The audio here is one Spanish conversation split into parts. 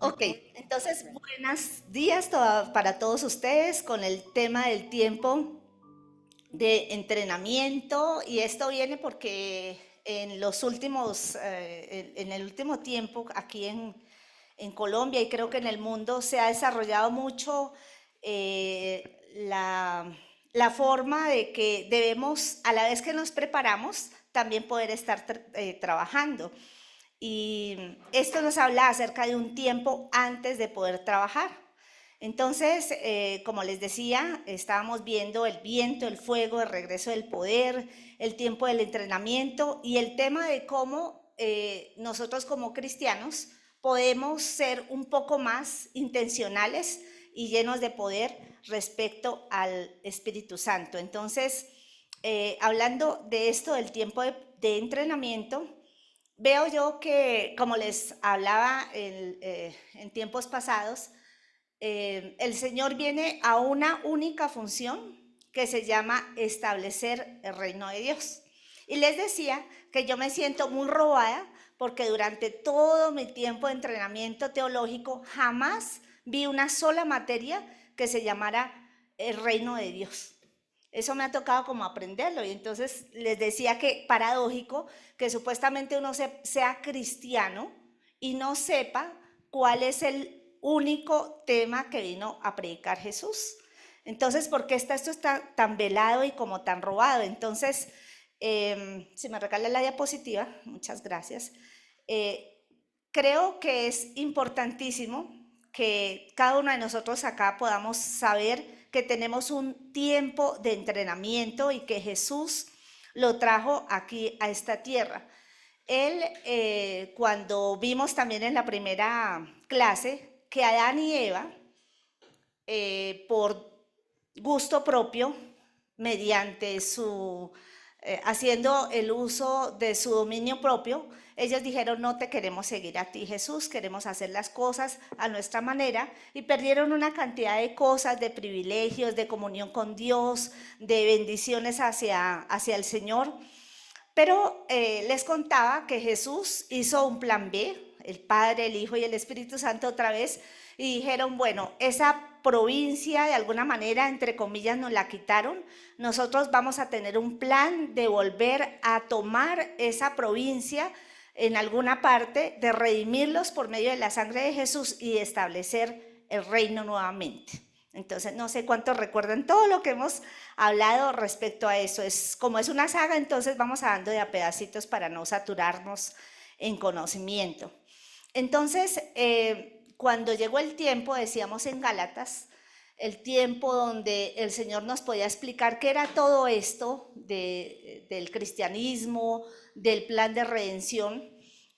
Ok, entonces buenos días para todos ustedes con el tema del tiempo de entrenamiento y esto viene porque en los últimos, en el último tiempo aquí en Colombia y creo que en el mundo se ha desarrollado mucho la forma de que debemos, a la vez que nos preparamos, también poder estar trabajando. Y esto nos habla acerca de un tiempo antes de poder trabajar. Entonces, como les decía, estábamos viendo el viento, el fuego, el regreso del poder, el tiempo del entrenamiento y el tema de cómo nosotros como cristianos podemos ser un poco más intencionales y llenos de poder respecto al Espíritu Santo. Entonces, hablando de esto, del tiempo de entrenamiento, veo yo que, como les hablaba en tiempos pasados, el Señor viene a una única función que se llama establecer el reino de Dios. Y les decía que yo me siento muy robada porque durante todo mi tiempo de entrenamiento teológico jamás vi una sola materia que se llamara el reino de Dios. Eso me ha tocado como aprenderlo y entonces les decía que paradójico que supuestamente uno sea cristiano y no sepa cuál es el único tema que vino a predicar Jesús. Entonces, ¿por qué esto está tan velado y como tan robado? Entonces, si me regala la diapositiva, muchas gracias. Eh, Creo que es importantísimo que cada uno de nosotros acá podamos saber que tenemos un tiempo de entrenamiento y que Jesús lo trajo aquí a esta tierra. Él, cuando vimos también en la primera clase que Adán y Eva, por gusto propio, mediante haciendo el uso de su dominio propio, ellos dijeron, no te queremos seguir a ti, Jesús, queremos hacer las cosas a nuestra manera, y perdieron una cantidad de cosas, de privilegios, de comunión con Dios, de bendiciones hacia el Señor. Pero les contaba que Jesús hizo un plan B, el Padre, el Hijo y el Espíritu Santo otra vez, y dijeron, bueno, esa provincia de alguna manera, entre comillas, nos la quitaron, nosotros vamos a tener un plan de volver a tomar esa provincia en alguna parte, de redimirlos por medio de la sangre de Jesús y establecer el reino nuevamente. Entonces, no sé cuántos recuerdan todo lo que hemos hablado respecto a eso. Como es una saga, entonces vamos dando de a pedacitos para no saturarnos en conocimiento. Entonces, cuando llegó el tiempo, decíamos en Gálatas, el tiempo donde el Señor nos podía explicar qué era todo esto del cristianismo, del plan de redención.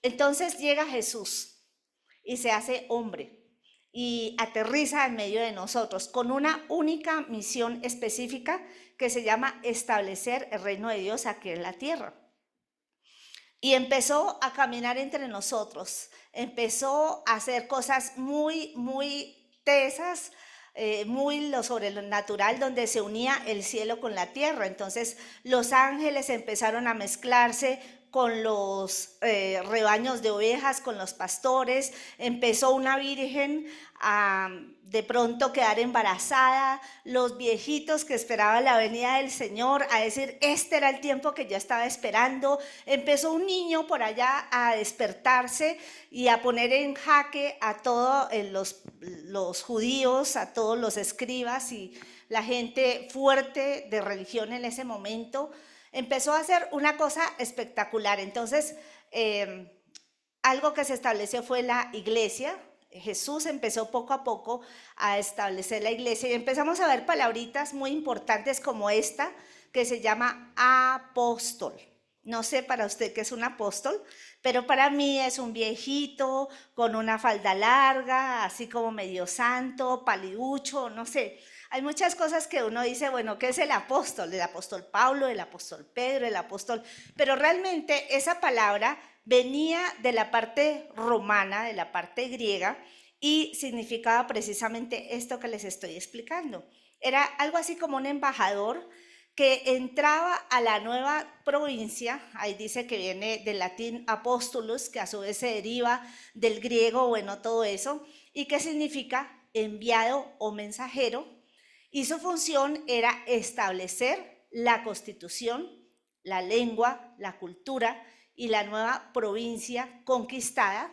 Entonces llega Jesús y se hace hombre y aterriza en medio de nosotros con una única misión específica que se llama establecer el reino de Dios aquí en la tierra. Y empezó a caminar entre nosotros, empezó a hacer cosas muy, muy tesas, muy lo sobrenatural, donde se unía el cielo con la tierra. Entonces los ángeles empezaron a mezclarse con los rebaños de ovejas, con los pastores, empezó una virgen a de pronto quedar embarazada, los viejitos que esperaban la venida del Señor a decir, este era el tiempo que yo estaba esperando, empezó un niño por allá a despertarse y a poner en jaque a todos los judíos, a todos los escribas y la gente fuerte de religión en ese momento, empezó a hacer una cosa espectacular. Entonces, algo que se estableció fue la iglesia. Jesús empezó poco a poco a establecer la iglesia y empezamos a ver palabritas muy importantes como esta que se llama apóstol. No sé para usted qué es un apóstol, pero para mí es un viejito con una falda larga, así como medio santo, paliducho, no sé. Hay muchas cosas que uno dice, bueno, ¿qué es el apóstol? El apóstol Pablo, el apóstol Pedro, el apóstol... Pero realmente esa palabra venía de la parte romana, de la parte griega, y significaba precisamente esto que les estoy explicando. Era algo así como un embajador que entraba a la nueva provincia. Ahí dice que viene del latín apostolus, que a su vez se deriva del griego, bueno, todo eso, y que significa enviado o mensajero, y su función era establecer la constitución, la lengua, la cultura y la nueva provincia conquistada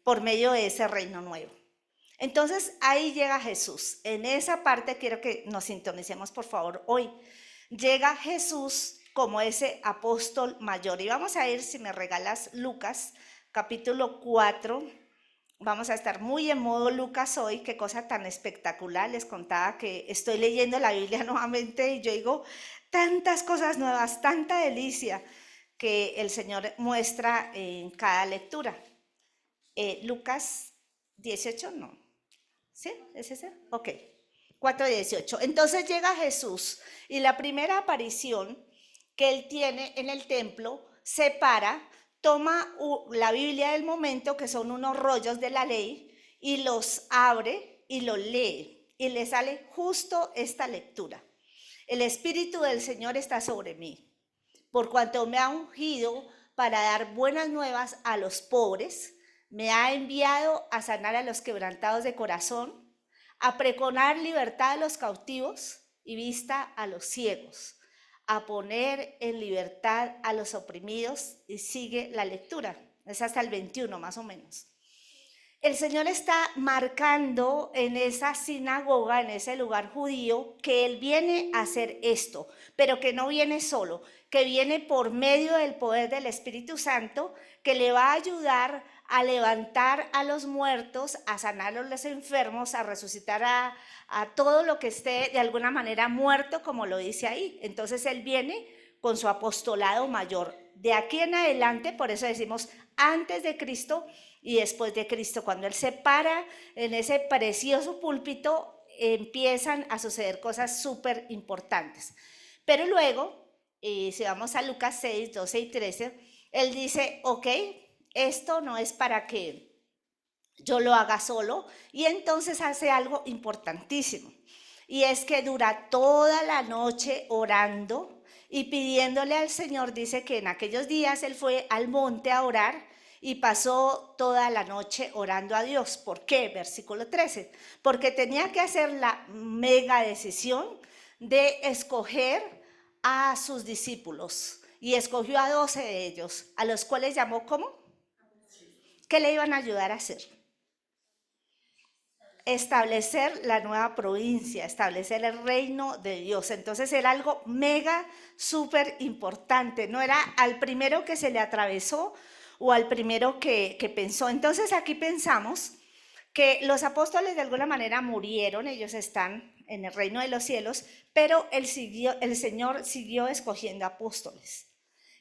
por medio de ese reino nuevo. Entonces ahí llega Jesús. En esa parte quiero que nos sintonicemos por favor hoy. Llega Jesús como ese apóstol mayor. Y vamos a ir, si me regalas, Lucas, capítulo 4. Vamos a estar muy en modo Lucas hoy. Qué cosa tan espectacular. Les contaba que estoy leyendo la Biblia nuevamente y yo digo tantas cosas nuevas, tanta delicia que el Señor muestra en cada lectura. Lucas 18, no. ¿Sí? ¿Es ese? Ok. 4:18. Entonces llega Jesús y la primera aparición que él tiene en el templo se para, toma la Biblia del momento, que son unos rollos de la ley, y los abre y los lee. Y le sale justo esta lectura. El Espíritu del Señor está sobre mí, por cuanto me ha ungido para dar buenas nuevas a los pobres, me ha enviado a sanar a los quebrantados de corazón, a pregonar libertad a los cautivos y vista a los ciegos, a poner en libertad a los oprimidos, y sigue la lectura, es hasta el 21 más o menos. El Señor está marcando en esa sinagoga, en ese lugar judío, que Él viene a hacer esto, pero que no viene solo, que viene por medio del poder del Espíritu Santo, que le va a ayudar a levantar a los muertos, a sanar a los enfermos, a resucitar a todo lo que esté de alguna manera muerto, como lo dice ahí. Entonces Él viene con su apostolado mayor. De aquí en adelante, por eso decimos antes de Cristo y después de Cristo, cuando Él se para en ese precioso púlpito, empiezan a suceder cosas súper importantes. Pero luego, si vamos a Lucas 6, 12 y 13, Él dice, ok, esto no es para que yo lo haga solo, y entonces hace algo importantísimo, y es que dura toda la noche orando y pidiéndole al Señor. Dice que en aquellos días Él fue al monte a orar y pasó toda la noche orando a Dios. ¿Por qué? Versículo 13. Porque tenía que hacer la mega decisión de escoger a sus discípulos. Y escogió a 12 de ellos, a los cuales llamó ¿cómo? ¿Qué le iban a ayudar a hacer? Establecer la nueva provincia, establecer el reino de Dios. Entonces era algo mega, súper importante. No era al primero que se le atravesó o al primero que pensó. Entonces aquí pensamos que los apóstoles de alguna manera murieron, ellos están en el reino de los cielos, pero el Señor siguió escogiendo apóstoles.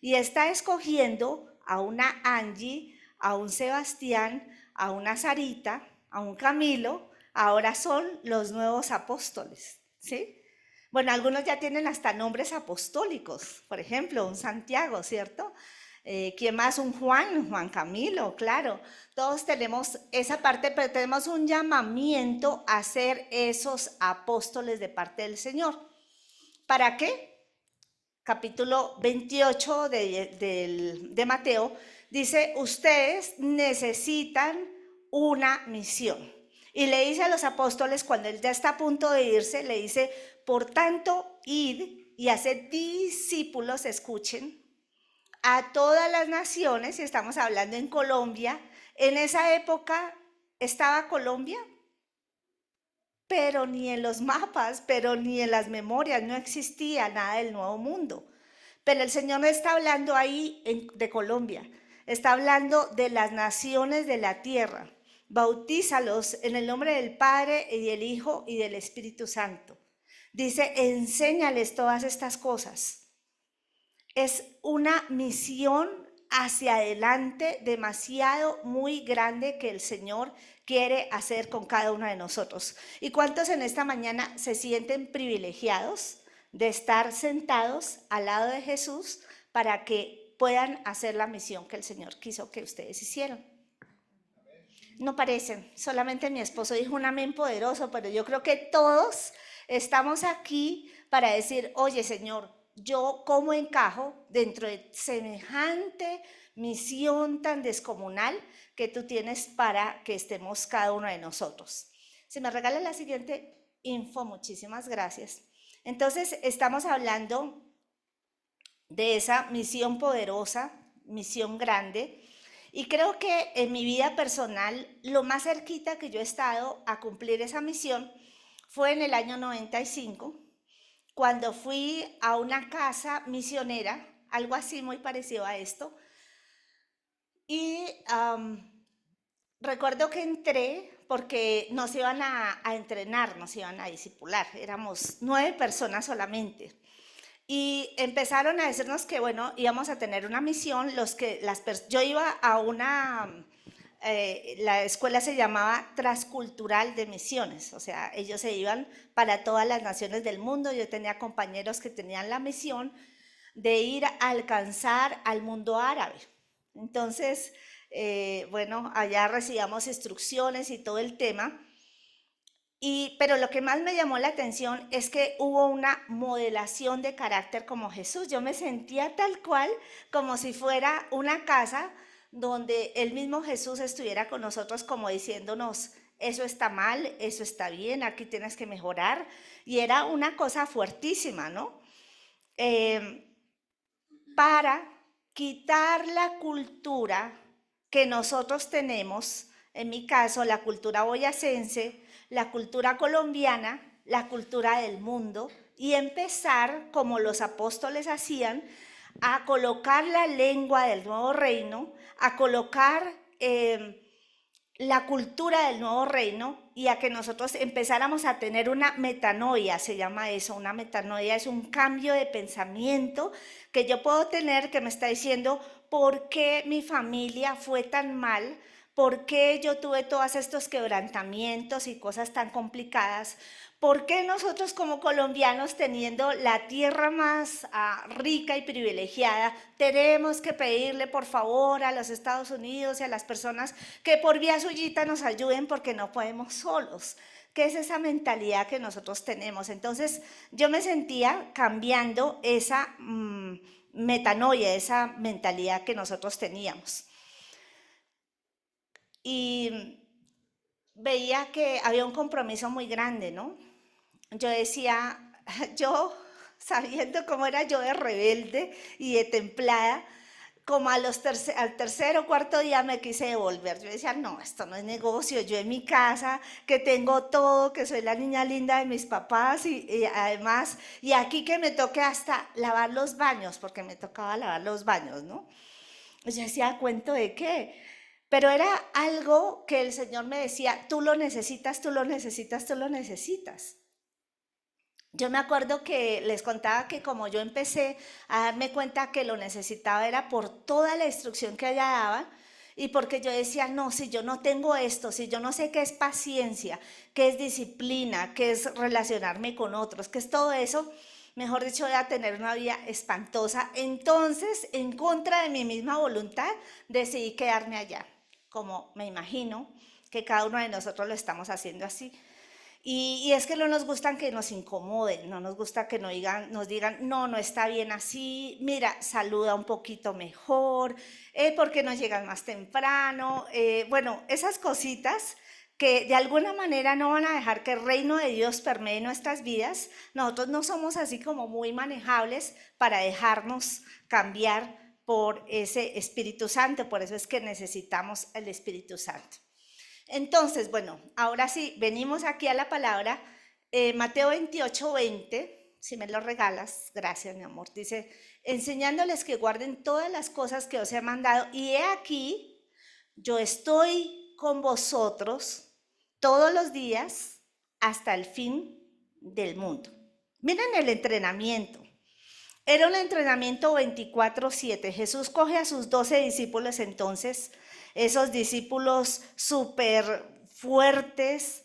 Y está escogiendo a una Angie, a un Sebastián, a una Sarita, a un Camilo. Ahora son los nuevos apóstoles, ¿sí? Bueno, algunos ya tienen hasta nombres apostólicos, por ejemplo, un Santiago, ¿cierto? ¿Quién más? Un Juan Camilo, claro. Todos tenemos esa parte, pero tenemos un llamamiento a ser esos apóstoles de parte del Señor. ¿Para qué? Capítulo 28 de Mateo dice, ustedes necesitan una misión. Y le dice a los apóstoles, cuando él ya está a punto de irse, le dice, por tanto, id y haced discípulos, escuchen, a todas las naciones. Y estamos hablando en Colombia. En esa época estaba Colombia, pero ni en los mapas, pero ni en las memorias, no existía nada del Nuevo Mundo. Pero el Señor no está hablando ahí de Colombia, está hablando de las naciones de la tierra. Bautízalos en el nombre del Padre y del Hijo y del Espíritu Santo. Dice, enséñales todas estas cosas. Es una misión hacia adelante demasiado muy grande que el Señor quiere hacer con cada uno de nosotros. ¿Y cuántos en esta mañana se sienten privilegiados de estar sentados al lado de Jesús para que puedan hacer la misión que el Señor quiso que ustedes hicieran? No parecen, solamente mi esposo dijo un amén poderoso, pero yo creo que todos estamos aquí para decir, oye Señor, yo cómo encajo dentro de semejante misión tan descomunal que tú tienes para que estemos cada uno de nosotros. Si me regala la siguiente info, muchísimas gracias. Entonces, estamos hablando de esa misión poderosa, misión grande, y creo que en mi vida personal, lo más cerquita que yo he estado a cumplir esa misión fue en el año 95, cuando fui a una casa misionera, algo así muy parecido a esto, y recuerdo que entré porque nos iban a entrenar, nos iban a discipular, éramos 9 personas solamente. Y empezaron a decirnos que, bueno, íbamos a tener una misión, yo iba a la escuela se llamaba Transcultural de Misiones, o sea, ellos se iban para todas las naciones del mundo, yo tenía compañeros que tenían la misión de ir a alcanzar al mundo árabe. Entonces, bueno, allá recibíamos instrucciones y todo el tema. Pero lo que más me llamó la atención es que hubo una modelación de carácter como Jesús. Yo me sentía tal cual como si fuera una casa donde el mismo Jesús estuviera con nosotros como diciéndonos, eso está mal, eso está bien, aquí tienes que mejorar. Y era una cosa fuertísima, ¿no? Para quitar la cultura que nosotros tenemos, en mi caso, la cultura boyacense, la cultura colombiana, la cultura del mundo, y empezar, como los apóstoles hacían, a colocar la lengua del nuevo reino, a colocar la cultura del nuevo reino y a que nosotros empezáramos a tener una metanoia, se llama eso, una metanoia es un cambio de pensamiento que yo puedo tener que me está diciendo por qué mi familia fue tan mal, por qué yo tuve todos estos quebrantamientos y cosas tan complicadas, por qué nosotros como colombianos teniendo la tierra más rica y privilegiada tenemos que pedirle por favor a los Estados Unidos y a las personas que por vía suyita nos ayuden porque no podemos solos. ¿Qué es esa mentalidad que nosotros tenemos? Entonces yo me sentía cambiando esa metanoia, esa mentalidad que nosotros teníamos. Y veía que había un compromiso muy grande, ¿no? Yo decía, yo sabiendo cómo era yo de rebelde y de templada, como al tercer o cuarto día me quise devolver. Yo decía, no, esto no es negocio, yo en mi casa, que tengo todo, que soy la niña linda de mis papás y además, y aquí que me toque hasta lavar los baños, porque me tocaba lavar los baños, ¿no? Yo decía, ¿cuento de qué? Pero era algo que el Señor me decía, tú lo necesitas, tú lo necesitas, tú lo necesitas. Yo me acuerdo que les contaba que como yo empecé a darme cuenta que lo necesitaba era por toda la instrucción que ella daba y porque yo decía, no, si yo no tengo esto, si yo no sé qué es paciencia, qué es disciplina, qué es relacionarme con otros, qué es todo eso, mejor dicho, voy a tener una vida espantosa. Entonces, en contra de mi misma voluntad, decidí quedarme allá, como me imagino que cada uno de nosotros lo estamos haciendo así. Y es que no nos gustan que nos incomoden, no nos gusta que nos digan, no, no está bien así, mira, saluda un poquito mejor, ¿por qué no llegas más temprano? Bueno, esas cositas que de alguna manera no van a dejar que el reino de Dios permee nuestras vidas. Nosotros no somos así como muy manejables para dejarnos cambiar por ese Espíritu Santo, por eso es que necesitamos el Espíritu Santo. Entonces, bueno, ahora sí, venimos aquí a la palabra, Mateo 28, 20, si me lo regalas, gracias mi amor, dice, enseñándoles que guarden todas las cosas que os he mandado, y he aquí, yo estoy con vosotros todos los días hasta el fin del mundo. Miren el entrenamiento. Era un entrenamiento 24/7. Jesús coge a sus 12 discípulos entonces, esos discípulos súper fuertes,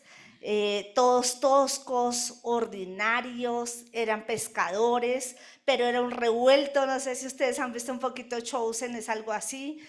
todos toscos, ordinarios, eran pescadores, pero era un revuelto, no sé si ustedes han visto un poquito Chosen, es algo así.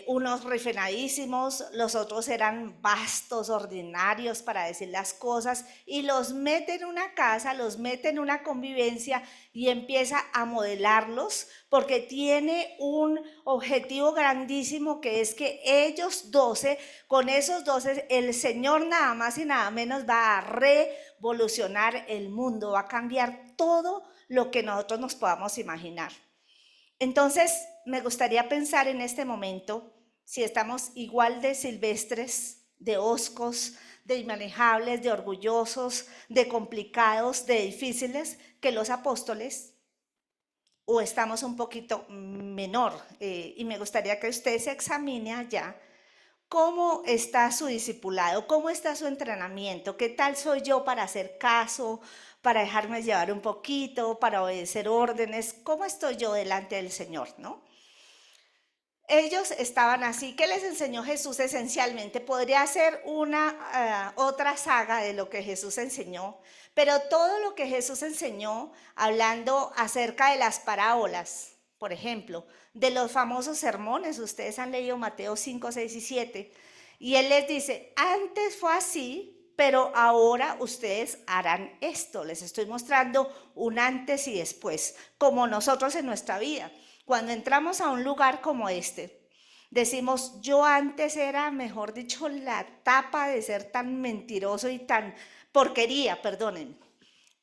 unos refinadísimos, los otros eran bastos, ordinarios para decir las cosas, y los mete en una casa, los mete en una convivencia y empieza a modelarlos porque tiene un objetivo grandísimo, que es que ellos 12, con esos 12, el Señor nada más y nada menos va a revolucionar el mundo, va a cambiar todo lo que nosotros nos podamos imaginar. Entonces, me gustaría pensar en este momento si estamos igual de silvestres, de hoscos, de inmanejables, de orgullosos, de complicados, de difíciles que los apóstoles, o estamos un poquito menor. Y me gustaría que usted se examine allá. ¿Cómo está su discipulado? ¿Cómo está su entrenamiento? ¿Qué tal soy yo para hacer caso, para dejarme llevar un poquito, para obedecer órdenes? ¿Cómo estoy yo delante del Señor, no? Ellos estaban así. ¿Qué les enseñó Jesús esencialmente? Podría ser una otra saga de lo que Jesús enseñó, pero todo lo que Jesús enseñó, hablando acerca de las parábolas, por ejemplo, de los famosos sermones, ustedes han leído Mateo 5, 6 y 7, y Él les dice, antes fue así, pero ahora ustedes harán esto. Les estoy mostrando un antes y después, como nosotros en nuestra vida. Cuando entramos a un lugar como este, decimos, yo antes era, mejor dicho, la tapa de ser tan mentiroso y tan porquería, perdónenme.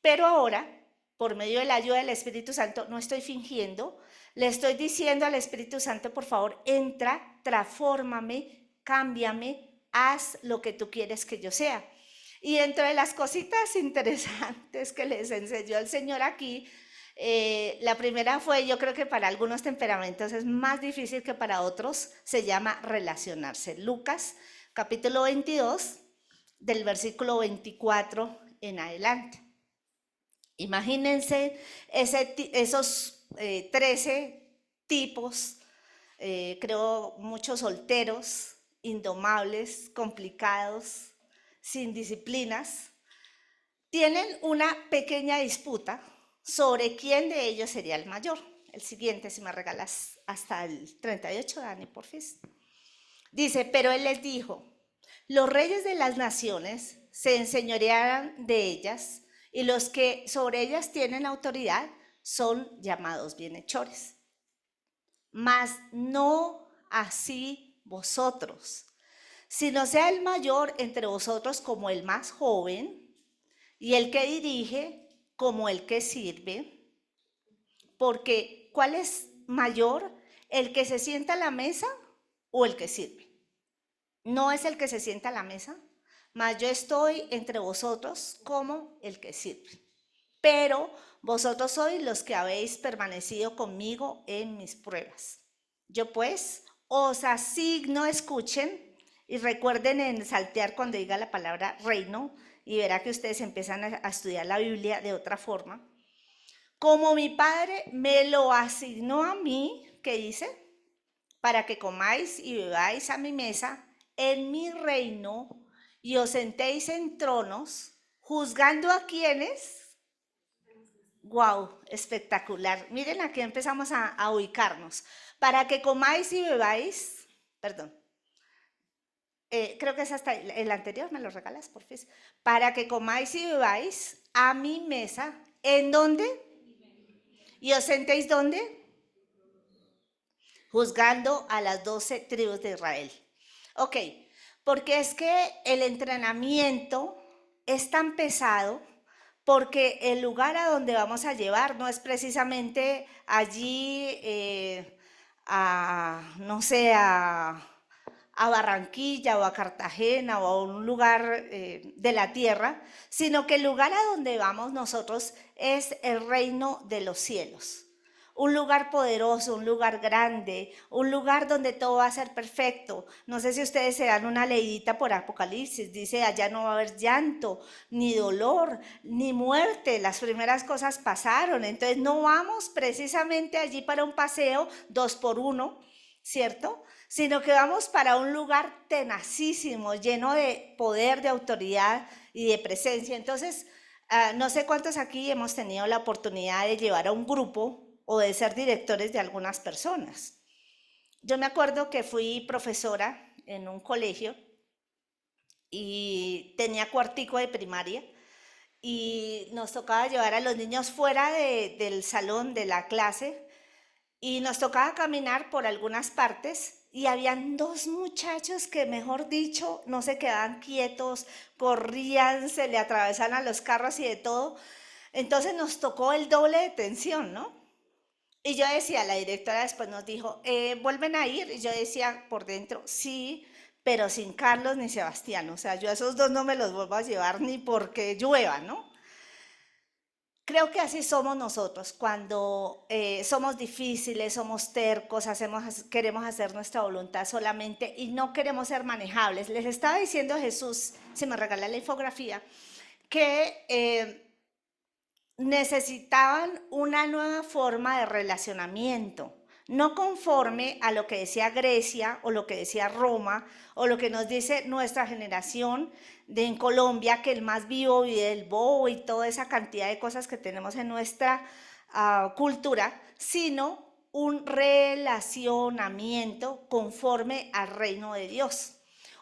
Pero ahora, por medio de la ayuda del Espíritu Santo, no estoy fingiendo, le estoy diciendo al Espíritu Santo, por favor, entra, transfórmame, cámbiame, haz lo que tú quieres que yo sea. Y dentro de las cositas interesantes que les enseñó el Señor aquí, la primera fue, yo creo que para algunos temperamentos es más difícil que para otros, se llama relacionarse. Lucas capítulo 22, del versículo 24 en adelante. Imagínense esos 13 tipos, creo muchos solteros, indomables, complicados, sin disciplinas, tienen una pequeña disputa sobre quién de ellos sería el mayor. El siguiente, si me regalas hasta el 38, Dani, por fin. Dice, pero él les dijo, los reyes de las naciones se enseñorearán de ellas y los que sobre ellas tienen autoridad son llamados bienhechores. Mas no así vosotros, sino sea el mayor entre vosotros como el más joven, y el que dirige como el que sirve, porque ¿cuál es mayor? ¿El que se sienta a la mesa o el que sirve? No es el que se sienta a la mesa, mas yo estoy entre vosotros como el que sirve. Pero vosotros sois los que habéis permanecido conmigo en mis pruebas. Yo pues os asigno, escuchen y recuerden en saltear cuando diga la palabra reino, y verá que ustedes empiezan a estudiar la Biblia de otra forma. Como mi Padre me lo asignó a mí, ¿qué dice? Para que comáis y bebáis a mi mesa en mi reino y os sentéis en tronos, juzgando a quienes. ¡Wow! Espectacular. Miren, aquí empezamos a ubicarnos. Para que comáis y bebáis, perdón, creo que es hasta el anterior, me lo regalas, por fin. Para que comáis y bebáis a mi mesa, ¿en dónde? ¿Y os sentéis dónde? Juzgando a las 12 tribus de Israel. Ok, porque es que el entrenamiento es tan pesado, porque el lugar a donde vamos a llevar no es precisamente allí, no sé, a Barranquilla o a Cartagena o a un lugar de la tierra, sino que el lugar a donde vamos nosotros es el reino de los cielos. Un lugar poderoso, un lugar grande, un lugar donde todo va a ser perfecto. No sé si ustedes se dan una leidita por Apocalipsis, dice allá no va a haber llanto, ni dolor, ni muerte. Las primeras cosas pasaron, entonces no vamos precisamente allí para un paseo 2x1, ¿cierto? Sino que vamos para un lugar tenacísimo, lleno de poder, de autoridad y de presencia. Entonces, no sé cuántos aquí hemos tenido la oportunidad de llevar a un grupo o de ser directores de algunas personas. Yo me acuerdo que fui profesora en un colegio y tenía cuartico de primaria y nos tocaba llevar a los niños fuera del salón de la clase y nos tocaba caminar por algunas partes y habían dos muchachos que, mejor dicho, no se quedaban quietos, corrían, se le atravesaban a los carros y de todo. Entonces nos tocó el doble de tensión, ¿no? Y yo decía, la directora después nos dijo, ¿vuelven a ir? Y yo decía por dentro, sí, pero sin Carlos ni Sebastián. O sea, yo a esos dos no me los vuelvo a llevar ni porque llueva, ¿no? Creo que así somos nosotros, cuando somos difíciles, somos tercos, queremos hacer nuestra voluntad solamente y no queremos ser manejables. Les estaba diciendo Jesús, si me regala la infografía, que necesitaban una nueva forma de relacionamiento, no conforme a lo que decía Grecia o lo que decía Roma o lo que nos dice nuestra generación de en Colombia, que el más vivo vive el bobo y toda esa cantidad de cosas que tenemos en nuestra cultura, sino un relacionamiento conforme al reino de Dios.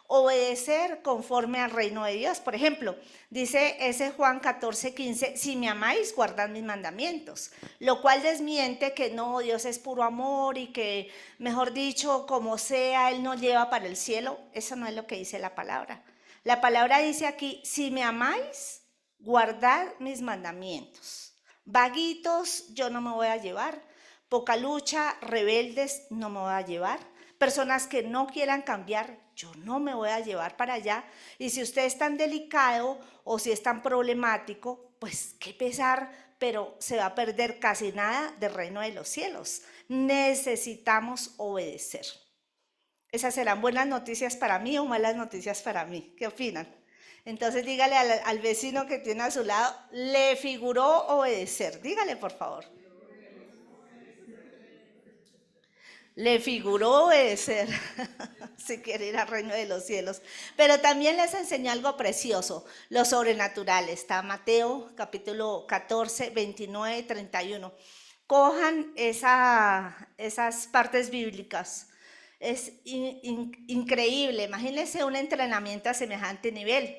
Obedecer conforme al reino de Dios. Por ejemplo, dice ese Juan 14:15, si me amáis, guardad mis mandamientos, lo cual desmiente que no, Dios es puro amor y que, mejor dicho, como sea, Él nos lleva para el cielo. Eso no es lo que dice la palabra. La palabra dice aquí, si me amáis, guardad mis mandamientos. Vaguitos yo no me voy a llevar, poca lucha, rebeldes no me voy a llevar, personas que no quieran cambiar, yo no me voy a llevar para allá. Y si usted es tan delicado o si es tan problemático, pues qué pesar, pero se va a perder casi nada del reino de los cielos. Necesitamos obedecer. ¿Esas serán buenas noticias para mí o malas noticias para mí? ¿Qué opinan? Entonces dígale al vecino que tiene a su lado, le figuró obedecer. Dígale, por favor. Le figuró obedecer si quiere ir al reino de los cielos. Pero también les enseñó algo precioso, lo sobrenatural. Está Mateo capítulo 14, 29, 31. Cojan esas partes bíblicas. Es increíble. Imagínense un entrenamiento a semejante nivel.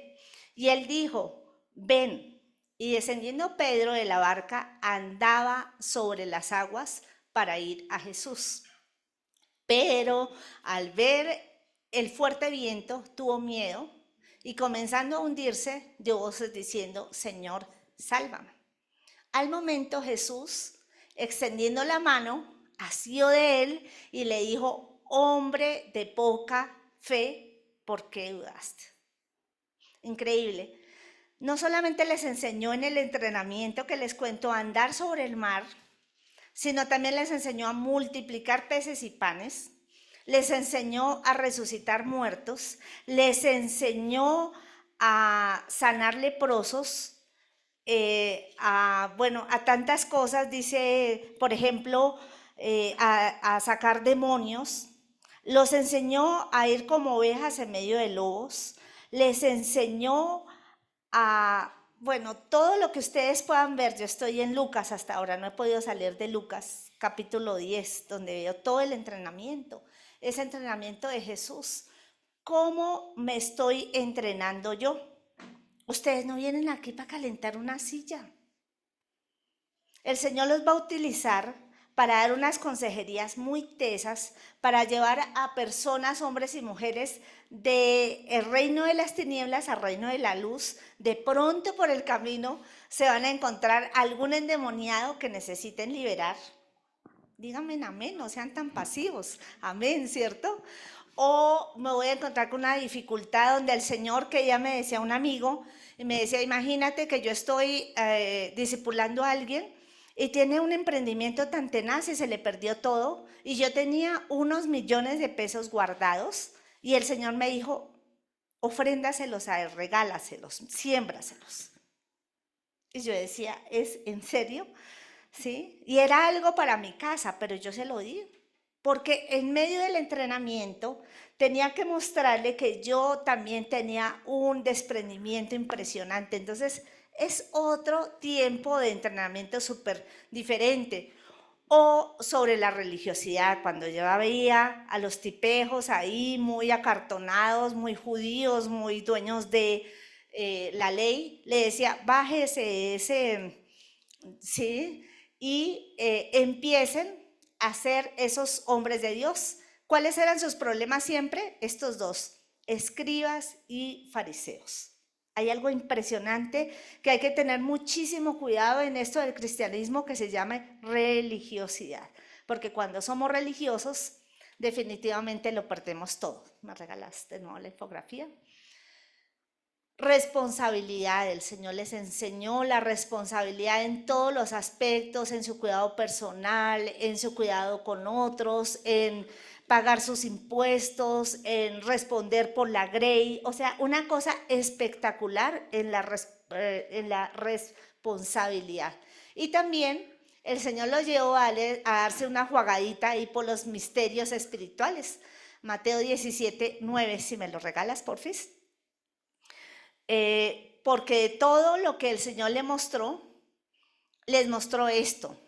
Y él dijo, ven. Y descendiendo Pedro de la barca, andaba sobre las aguas para ir a Jesús. Pero al ver el fuerte viento, tuvo miedo y comenzando a hundirse, dio voces diciendo, Señor, sálvame. Al momento Jesús, extendiendo la mano, asió de él y le dijo, hombre de poca fe, ¿por qué dudaste? Increíble. No solamente les enseñó en el entrenamiento que les cuento a andar sobre el mar, sino también les enseñó a multiplicar peces y panes, les enseñó a resucitar muertos, les enseñó a sanar leprosos, a tantas cosas, dice, por ejemplo, a sacar demonios, los enseñó a ir como ovejas en medio de lobos, les enseñó todo lo que ustedes puedan ver. Yo estoy en Lucas hasta ahora, no he podido salir de Lucas, capítulo 10, donde veo todo el entrenamiento, ese entrenamiento de Jesús. ¿Cómo me estoy entrenando yo? Ustedes no vienen aquí para calentar una silla. El Señor los va a utilizar para dar unas consejerías muy tesas, para llevar a personas, hombres y mujeres, del reino de las tinieblas al reino de la luz. De pronto por el camino se van a encontrar algún endemoniado que necesiten liberar. Díganme amén, no sean tan pasivos. Amén, ¿cierto? O me voy a encontrar con una dificultad donde el Señor, que ya me decía un amigo, y me decía, imagínate que yo estoy discipulando a alguien y tiene un emprendimiento tan tenaz y se le perdió todo, y yo tenía unos millones de pesos guardados, y el Señor me dijo, ofréndaselos a él, regálaselos, siémbraselos. Y yo decía, ¿es en serio? ¿Sí? Y era algo para mi casa, pero yo se lo di, porque en medio del entrenamiento tenía que mostrarle que yo también tenía un desprendimiento impresionante. Entonces es otro tiempo de entrenamiento súper diferente. o sobre la religiosidad, cuando yo veía a los tipejos ahí muy acartonados, muy judíos, muy dueños de la ley, le decía, bájese ese, ¿sí? Y empiecen a ser esos hombres de Dios. ¿Cuáles eran sus problemas siempre? Estos dos, escribas y fariseos. Hay algo impresionante que hay que tener muchísimo cuidado en esto del cristianismo que se llama religiosidad, porque cuando somos religiosos definitivamente lo perdemos todo. ¿Me regalas de nuevo la infografía? Responsabilidad, el Señor les enseñó la responsabilidad en todos los aspectos, en su cuidado personal, en su cuidado con otros, en pagar sus impuestos, en responder por la grey, o sea, una cosa espectacular en la responsabilidad. Y también el Señor los llevó a darse una jugadita ahí por los misterios espirituales. Mateo 17, 9, si me lo regalas, porfis. Porque todo lo que el Señor les mostró esto.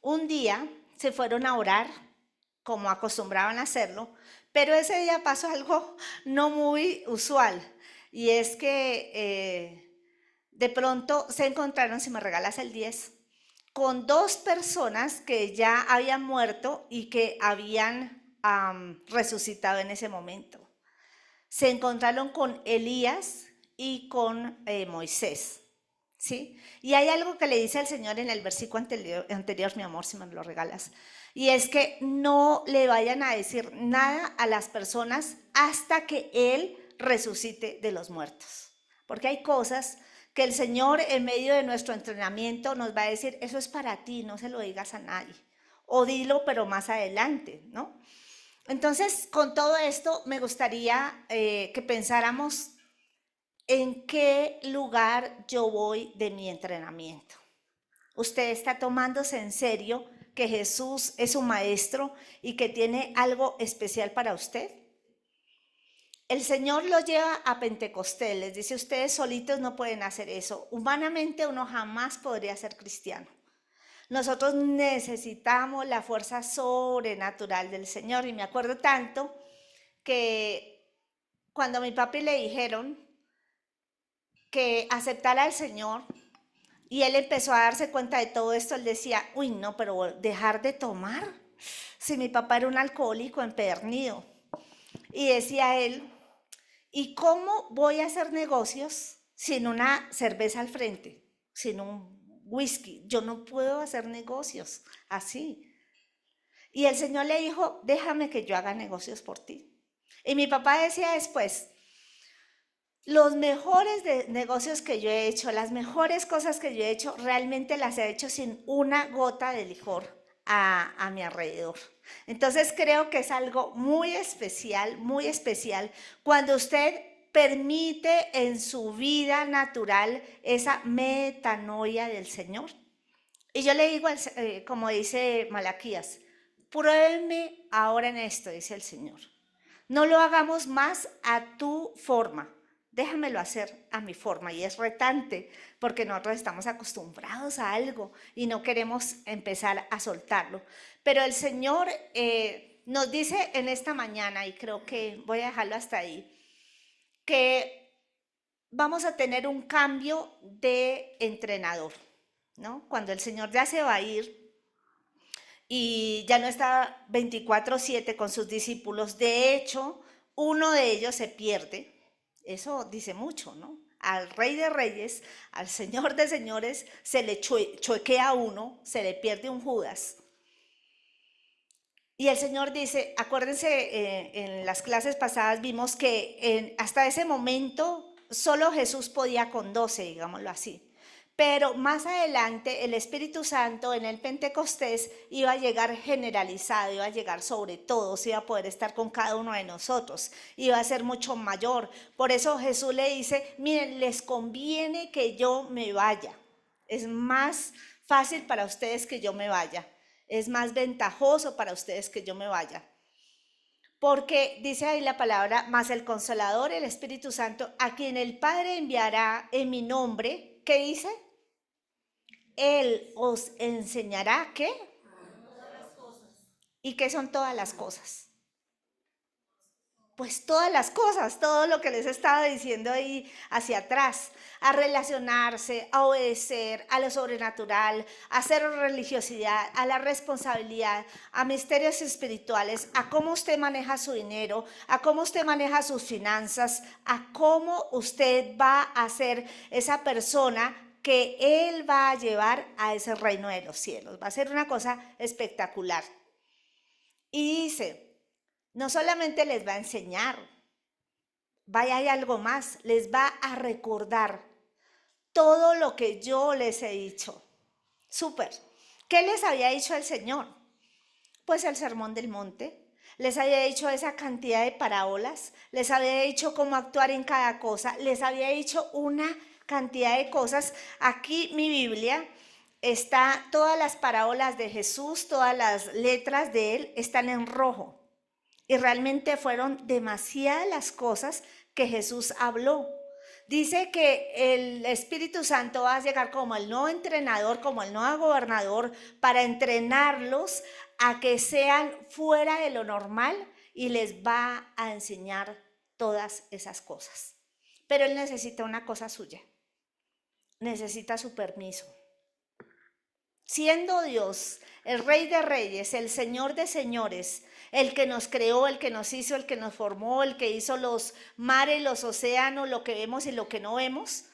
Un día se fueron a orar, como acostumbraban a hacerlo, pero ese día pasó algo no muy usual, y es que de pronto se encontraron, si me regalas el 10, con dos personas que ya habían muerto y que habían resucitado en ese momento. Se encontraron con Elías y con Moisés, ¿sí? Y hay algo que le dice al Señor en el versículo anterior, mi amor, si me lo regalas, y es que no le vayan a decir nada a las personas hasta que Él resucite de los muertos. Porque hay cosas que el Señor en medio de nuestro entrenamiento nos va a decir, eso es para ti, no se lo digas a nadie. O dilo, pero más adelante, ¿no? Entonces, con todo esto, me gustaría que pensáramos en qué lugar yo voy de mi entrenamiento. ¿Usted está tomándose en serio que Jesús es su maestro y que tiene algo especial para usted? El Señor lo lleva a Pentecostés, les dice, ustedes solitos no pueden hacer eso. Humanamente uno jamás podría ser cristiano. Nosotros necesitamos la fuerza sobrenatural del Señor. Y me acuerdo tanto que cuando a mi papi le dijeron que aceptara al Señor y él empezó a darse cuenta de todo esto, él decía, uy, no, pero dejar de tomar. Si mi papá era un alcohólico empedernido. Y decía él, ¿y cómo voy a hacer negocios sin una cerveza al frente? Sin un whisky. Yo no puedo hacer negocios así. Y el Señor le dijo, déjame que yo haga negocios por ti. Y mi papá decía después, los mejores negocios que yo he hecho, las mejores cosas que yo he hecho, realmente las he hecho sin una gota de licor a mi alrededor. Entonces creo que es algo muy especial, cuando usted permite en su vida natural esa metanoia del Señor. Y yo le digo, como dice Malaquías, pruébeme ahora en esto, dice el Señor. No lo hagamos más a tu forma, déjamelo hacer a mi forma. Y es retante, porque nosotros estamos acostumbrados a algo y no queremos empezar a soltarlo. Pero el Señor nos dice en esta mañana, y creo que voy a dejarlo hasta ahí, que vamos a tener un cambio de entrenador, ¿no? Cuando el Señor ya se va a ir y ya no está 24/7 con sus discípulos, de hecho, uno de ellos se pierde. Eso dice mucho, ¿no? Al Rey de Reyes, al Señor de Señores, se le choquea uno, se le pierde un Judas. Y el Señor dice, acuérdense, en las clases pasadas vimos que hasta ese momento solo Jesús podía con 12, digámoslo así. Pero más adelante el Espíritu Santo en el Pentecostés iba a llegar generalizado, iba a llegar sobre todos, iba a poder estar con cada uno de nosotros, iba a ser mucho mayor. Por eso Jesús le dice, miren, les conviene que yo me vaya. Es más fácil para ustedes que yo me vaya. Es más ventajoso para ustedes que yo me vaya. Porque dice ahí la palabra, más el Consolador, el Espíritu Santo, a quien el Padre enviará en mi nombre, ¿qué dice? Él os enseñará, ¿qué? ¿Y qué son todas las cosas? Pues todas las cosas, todo lo que les estaba diciendo ahí hacia atrás, a relacionarse, a obedecer, a lo sobrenatural, a cero religiosidad, a la responsabilidad, a misterios espirituales, a cómo usted maneja su dinero, a cómo usted maneja sus finanzas, a cómo usted va a ser esa persona que Él va a llevar a ese reino de los cielos. Va a ser una cosa espectacular. Y dice, no solamente les va a enseñar, vaya, hay algo más, les va a recordar todo lo que yo les he dicho. Súper. ¿Qué les había dicho el Señor? Pues el sermón del monte. Les había dicho esa cantidad de parábolas, les había dicho cómo actuar en cada cosa, les había dicho una cantidad de cosas. Aquí mi Biblia está, todas las parábolas de Jesús, todas las letras de él están en rojo. Y realmente fueron demasiadas las cosas que Jesús habló. Dice que el Espíritu Santo va a llegar como el nuevo entrenador, como el nuevo gobernador, para entrenarlos a que sean fuera de lo normal y les va a enseñar todas esas cosas. Pero Él necesita una cosa suya, necesita su permiso. Siendo Dios, el Rey de Reyes, el Señor de Señores, el que nos creó, el que nos hizo, el que nos formó, el que hizo los mares, los océanos, lo que vemos y lo que no vemos,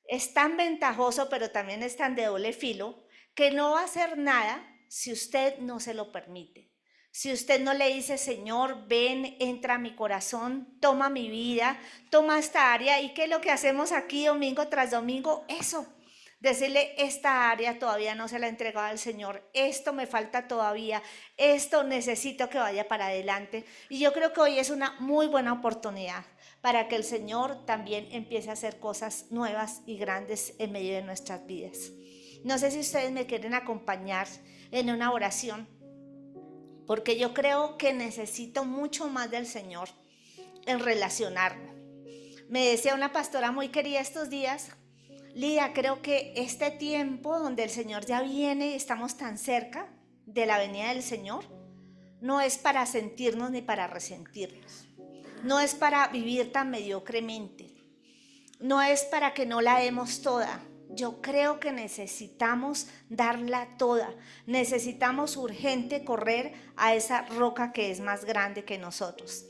es tan ventajoso, pero también es tan de doble filo, que no va a hacer nada si usted no se lo permite. Si usted no le dice, Señor, ven, entra a mi corazón, toma mi vida, toma esta área. ¿Y qué es lo que hacemos aquí domingo tras domingo? Eso. Decirle, esta área todavía no se la he entregado al Señor, esto me falta todavía, esto necesito que vaya para adelante. Y yo creo que hoy es una muy buena oportunidad para que el Señor también empiece a hacer cosas nuevas y grandes en medio de nuestras vidas. No sé si ustedes me quieren acompañar en una oración, porque yo creo que necesito mucho más del Señor en relacionarme. Me decía una pastora muy querida estos días, Lía, creo que este tiempo donde el Señor ya viene, estamos tan cerca de la venida del Señor, no es para sentirnos ni para resentirnos, no es para vivir tan mediocremente, no es para que no la demos toda. Yo creo que necesitamos darla toda, necesitamos urgente correr a esa roca que es más grande que nosotros.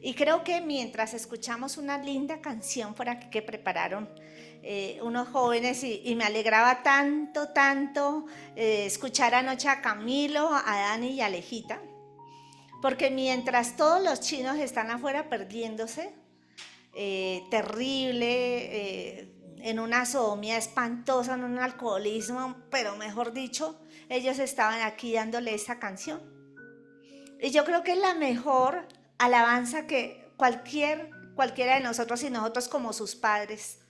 Y creo que mientras escuchamos una linda canción por aquí que prepararon unos jóvenes y me alegraba tanto, tanto escuchar anoche a Camilo, a Dani y a Alejita, porque mientras todos los chinos están afuera perdiéndose, terrible, en una sodomía espantosa, en un alcoholismo, pero mejor dicho, ellos estaban aquí dándole esta canción. Y yo creo que es la mejor alabanza que cualquiera de nosotros y nosotros como sus padres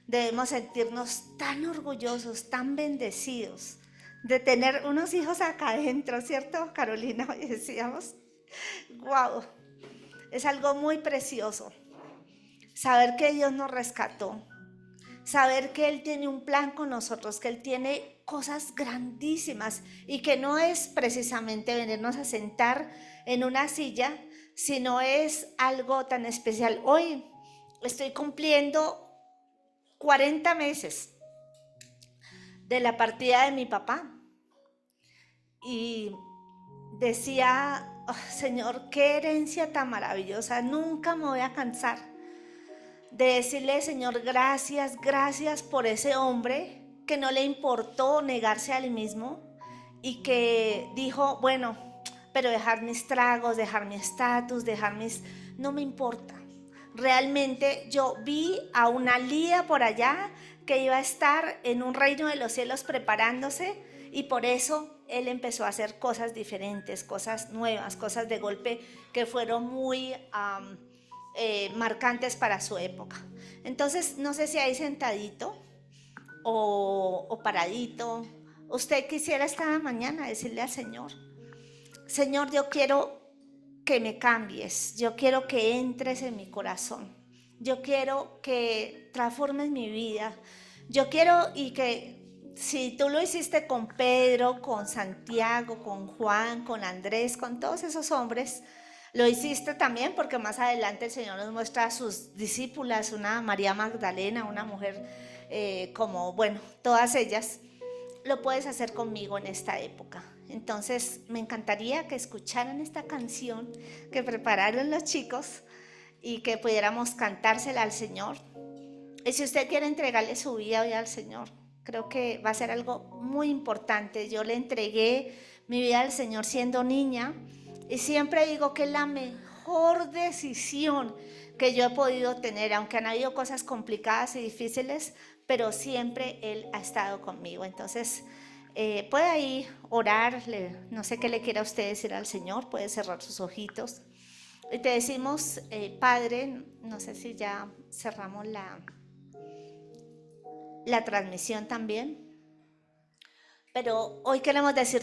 debemos sentirnos tan orgullosos, tan bendecidos de tener unos hijos acá adentro, ¿cierto, Carolina? Hoy decíamos, wow, es algo muy precioso saber que Dios nos rescató, saber que Él tiene un plan con nosotros, que Él tiene cosas grandísimas y que no es precisamente venirnos a sentar en una silla, sino es algo tan especial. Hoy estoy cumpliendo 40 meses de la partida de mi papá y decía, oh, Señor, qué herencia tan maravillosa, nunca me voy a cansar de decirle, Señor, gracias, gracias por ese hombre que no le importó negarse a él mismo y que dijo, bueno, pero dejar mis tragos, dejar mi estatus, dejar mis... no me importa. Realmente yo vi a una Lía por allá que iba a estar en un reino de los cielos preparándose y por eso él empezó a hacer cosas diferentes, cosas nuevas, cosas de golpe que fueron muy marcantes para su época. Entonces, no sé si ahí sentadito o paradito, usted quisiera esta mañana decirle al Señor, Señor, yo quiero que me cambies, yo quiero que entres en mi corazón, yo quiero que transformes mi vida, yo quiero y que Si tú lo hiciste con Pedro, con Santiago, con Juan, con Andrés, con todos esos hombres, lo hiciste también porque más adelante el Señor nos muestra a sus discípulas, una María Magdalena, una mujer como, bueno, todas ellas, lo puedes hacer conmigo en esta época. Entonces, me encantaría que escucharan esta canción que prepararon los chicos y que pudiéramos cantársela al Señor. Y si usted quiere entregarle su vida hoy al Señor, creo que va a ser algo muy importante. Yo le entregué mi vida al Señor siendo niña y siempre digo que es la mejor decisión que yo he podido tener, aunque han habido cosas complicadas y difíciles, pero siempre Él ha estado conmigo. Entonces, puede ahí orar, no sé qué le quiera usted decir al Señor, puede cerrar sus ojitos. Y te decimos, Padre, no sé si ya cerramos la transmisión también, pero hoy queremos decir